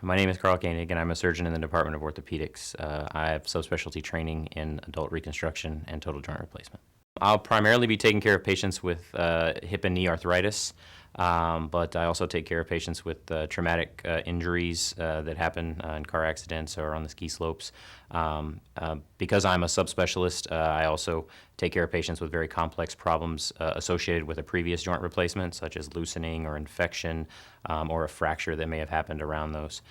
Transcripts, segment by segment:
My name is Karl Koenig, and I'm a surgeon in the Department of Orthopedics. I have subspecialty training in adult reconstruction and total joint replacement. I'll primarily be taking care of patients with hip and knee arthritis, but I also take care of patients with traumatic injuries that happen in car accidents or on the ski slopes. Because I'm a subspecialist, I also take care of patients with very complex problems associated with a previous joint replacement, such as loosening or infection or a fracture that may have happened around those.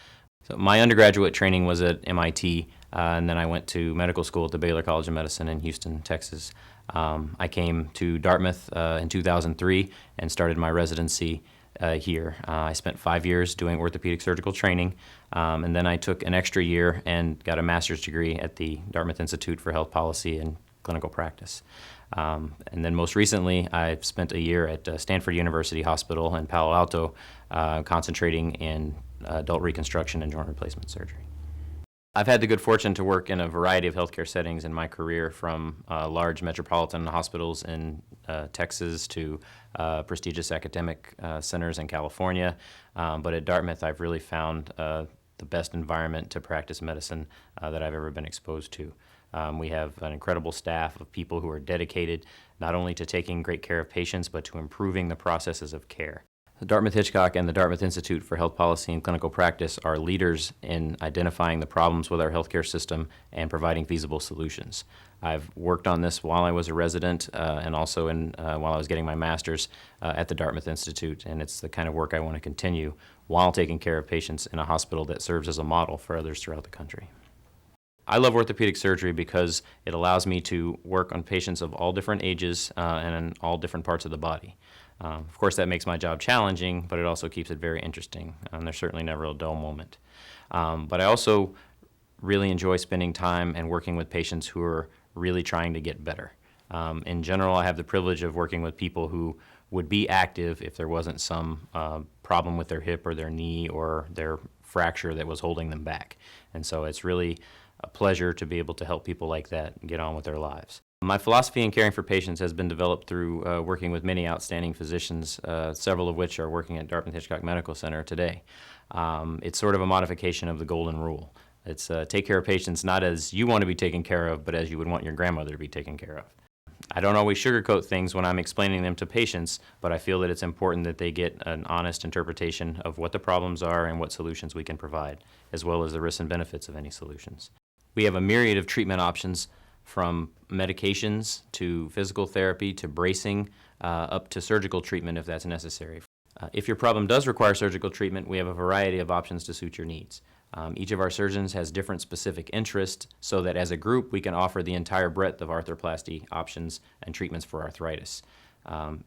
So my undergraduate training was at MIT, and then I went to medical school at the Baylor College of Medicine in Houston, Texas. I came to Dartmouth in 2003 and started my residency here. I spent 5 years doing orthopedic surgical training, and then I took an extra year and got a master's degree at the Dartmouth Institute for Health Policy and Clinical Practice. And then most recently, I've spent a year at Stanford University Hospital in Palo Alto, concentrating in adult reconstruction and joint replacement surgery. I've had the good fortune to work in a variety of healthcare settings in my career, from large metropolitan hospitals in Texas to prestigious academic centers in California. But at Dartmouth, I've really found the best environment to practice medicine that I've ever been exposed to. We have an incredible staff of people who are dedicated not only to taking great care of patients, but to improving the processes of care. Dartmouth-Hitchcock and the Dartmouth Institute for Health Policy and Clinical Practice are leaders in identifying the problems with our healthcare system and providing feasible solutions. I've worked on this while I was a resident and also while I was getting my master's at the Dartmouth Institute, and it's the kind of work I want to continue while taking care of patients in a hospital that serves as a model for others throughout the country. I love orthopedic surgery because it allows me to work on patients of all different ages and in all different parts of the body. Of course, that makes my job challenging, but it also keeps it very interesting. There's certainly never a dull moment. But I also really enjoy spending time and working with patients who are really trying to get better. In general, I have the privilege of working with people who would be active if there wasn't some problem with their hip or their knee or their fracture that was holding them back. And so it's really a pleasure to be able to help people like that get on with their lives. My philosophy in caring for patients has been developed through working with many outstanding physicians, several of which are working at Dartmouth-Hitchcock Medical Center today. It's sort of a modification of the golden rule. It's take care of patients not as you want to be taken care of, but as you would want your grandmother to be taken care of. I don't always sugarcoat things when I'm explaining them to patients, but I feel that it's important that they get an honest interpretation of what the problems are and what solutions we can provide, as well as the risks and benefits of any solutions. We have a myriad of treatment options, from medications to physical therapy to bracing, up to surgical treatment if that's necessary. If your problem does require surgical treatment, we have a variety of options to suit your needs. Each of our surgeons has different specific interests, so that as a group we can offer the entire breadth of arthroplasty options and treatments for arthritis.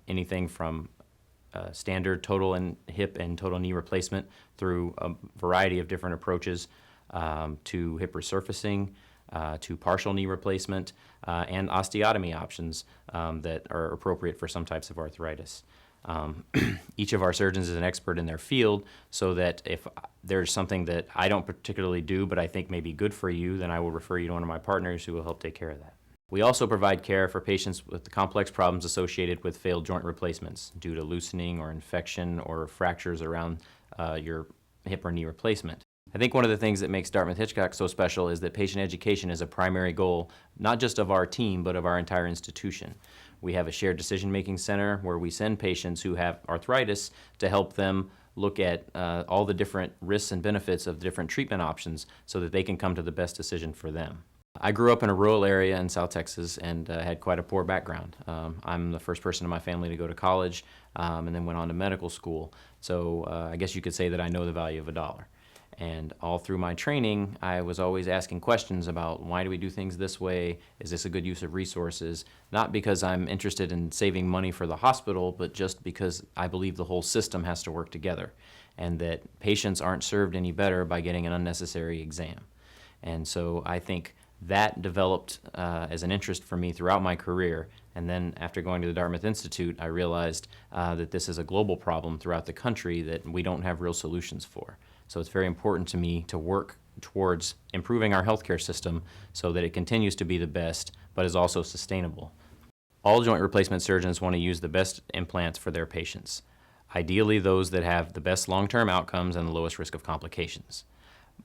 Anything from standard total and hip and total knee replacement through a variety of different approaches to hip resurfacing, to partial knee replacement, and osteotomy options that are appropriate for some types of arthritis. Each of our surgeons is an expert in their field, so that if there's something that I don't particularly do but I think may be good for you, then I will refer you to one of my partners who will help take care of that. We also provide care for patients with complex problems associated with failed joint replacements due to loosening or infection or fractures around your hip or knee replacement. I think one of the things that makes Dartmouth-Hitchcock so special is that patient education is a primary goal, not just of our team, but of our entire institution. We have a shared decision-making center where we send patients who have arthritis to help them look at all the different risks and benefits of different treatment options so that they can come to the best decision for them. I grew up in a rural area in South Texas and had quite a poor background. I'm the first person in my family to go to college and then went on to medical school. So I guess you could say that I know the value of a dollar. And all through my training, I was always asking questions about why do we do things this way? Is this a good use of resources? Not because I'm interested in saving money for the hospital, but just because I believe the whole system has to work together and that patients aren't served any better by getting an unnecessary exam. And so I think that developed as an interest for me throughout my career. And then after going to the Dartmouth Institute, I realized that this is a global problem throughout the country that we don't have real solutions for. So it's very important to me to work towards improving our healthcare system so that it continues to be the best, but is also sustainable. All joint replacement surgeons want to use the best implants for their patients, ideally those that have the best long-term outcomes and the lowest risk of complications.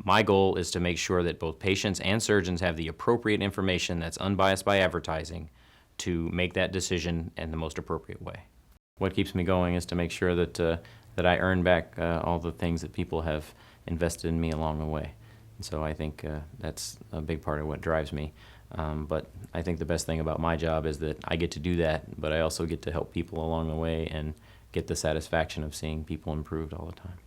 My goal is to make sure that both patients and surgeons have the appropriate information that's unbiased by advertising to make that decision in the most appropriate way. What keeps me going is to make sure that I earn back all the things that people have invested in me along the way. And so I think that's a big part of what drives me. But I think the best thing about my job is that I get to do that, but I also get to help people along the way and get the satisfaction of seeing people improved all the time.